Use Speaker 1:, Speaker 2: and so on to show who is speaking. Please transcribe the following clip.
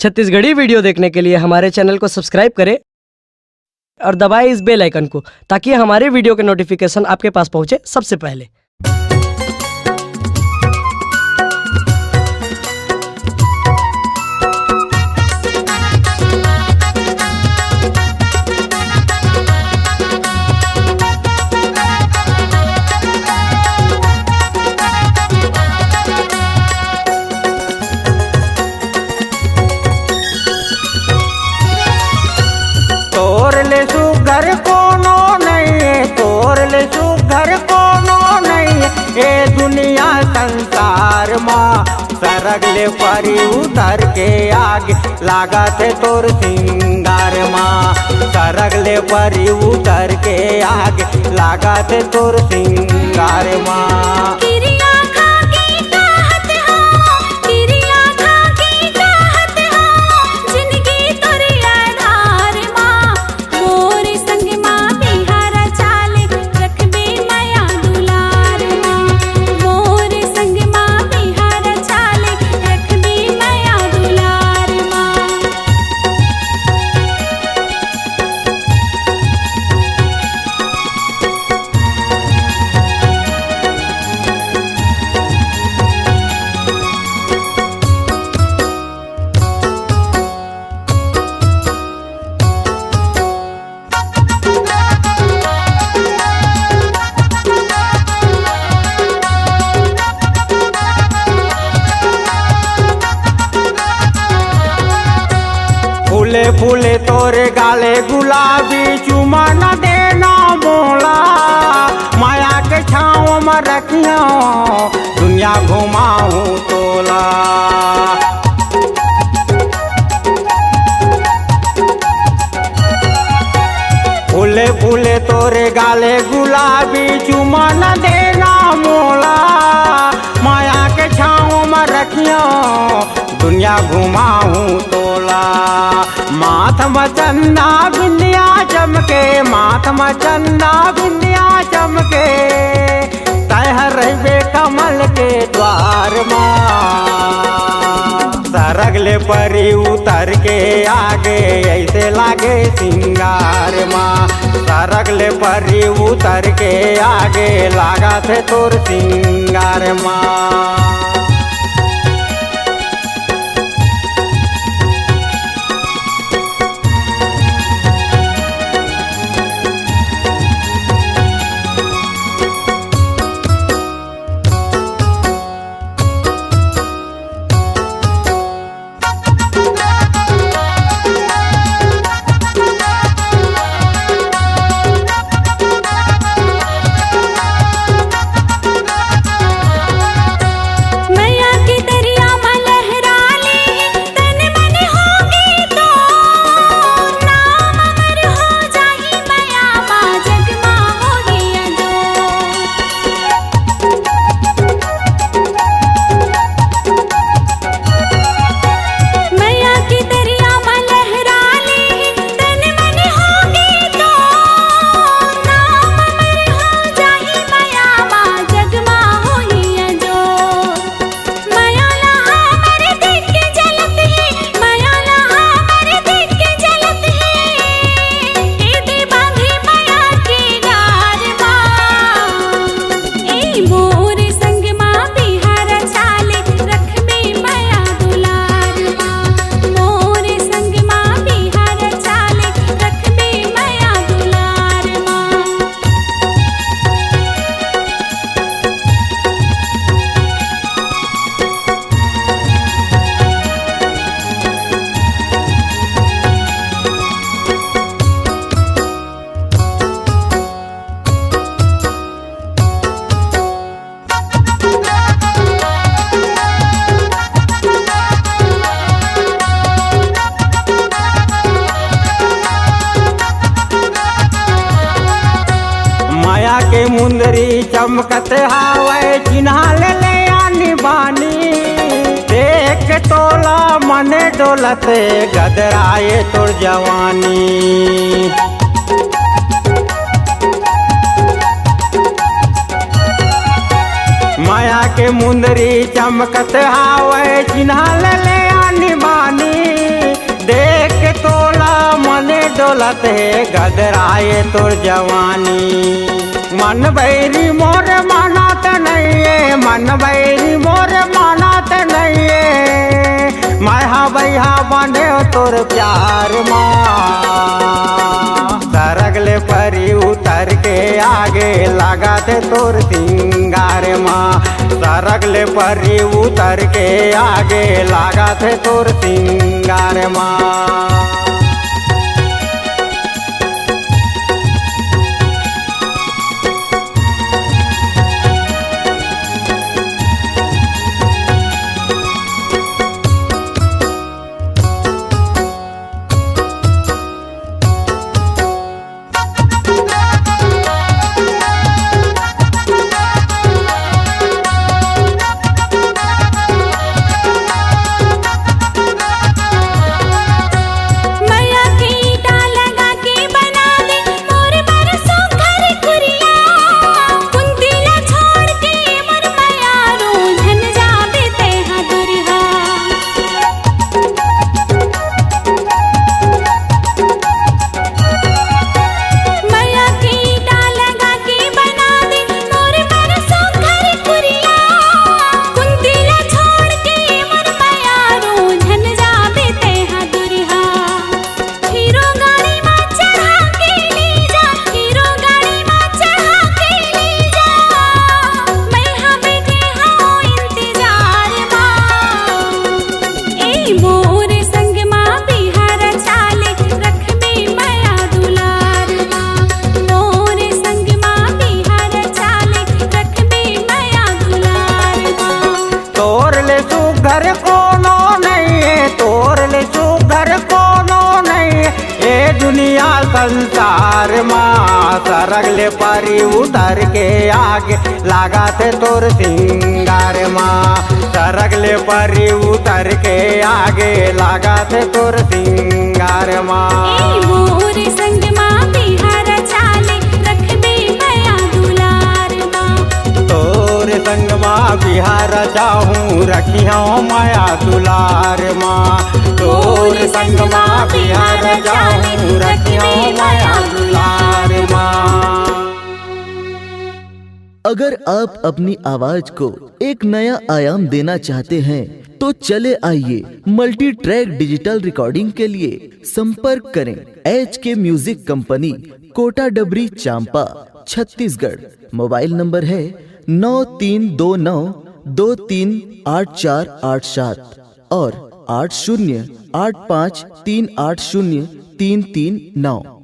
Speaker 1: Chhattisgarhi video देखने के लिए हमारे चैनल को सब्सक्राइब करें और दबाएं इस बेल आइकन को ताकि हमारे वीडियो के नोटिफिकेशन आपके पास पहुंचे सबसे पहले।
Speaker 2: सुघर कोनो नहीं है, तोर ले सुघर कोनो नहीं है। ये दुनिया संसार माँ सरग ले परी उतर के आगे लागत है तोर सिंगार माँ। सरग ले परी उतर के आगे लागत है तोर सिंगार माँ। फूले फूले तोरे गाले गुलाबी चुमा न देना मोला। माया के छाँव में रखियो दुनिया घुमाऊं तोला। फूले फूले तोरे गाले गुलाबी चुमा न देना मोला। माया के छाँव में रखियो दुनिया घुमाऊं तोला। माथ में चंदा बिंदिया चमके, माथ में चंदा बिंदिया चमके। तहर रहे कमल के द्वार माँ। सरग ले परी उतर के आगे ऐसे लागे सिंगार माँ। सरग ले परी उतर के आगे लागा थे तोर सिंगार माँ। के मुंदरी चमकत हावे चिन्हा ले आनी बानी। देख तोला मने डोलते गदराए तोर जवानी। माया के मुंदरी चमकत हावे चिन्हा ले आनी बानी। बोलत है गदराए तोर जवानी। मन बैरी मोर मानत नहीं है, मन बैरी मोर मानत नहीं है, मैं बैहा बने तोर प्यार माँ। सरगले परी उतर के आगे लगा थे तोर सिंगार माँ, सरगले परी उतर के आगे लगा थे तोर सिंगार माँ। घर कोनो नहीं है, तोर ले सुघर कोनो नहीं है, ये दुनिया संसार माँ। सरगले परी उतर के आगे लगा थे तोर सिंगार माँ, सरगले परी उतर के आगे लगा थे तोर सिंगार माँ। संग माँ बिहार जाऊँ रखिया माया दुलार माँ, तोर संग माँ बिहार जाऊँ रखिया माया दुलार माँ।
Speaker 3: अगर आप अपनी आवाज को एक नया आयाम देना चाहते हैं तो चले आइए मल्टी ट्रैक डिजिटल रिकॉर्डिंग के लिए संपर्क करें HK म्यूजिक कंपनी, कोटा डबरी, चांपा, छत्तीसगढ़। मोबाइल नंबर है 9329238487 और 8085380339।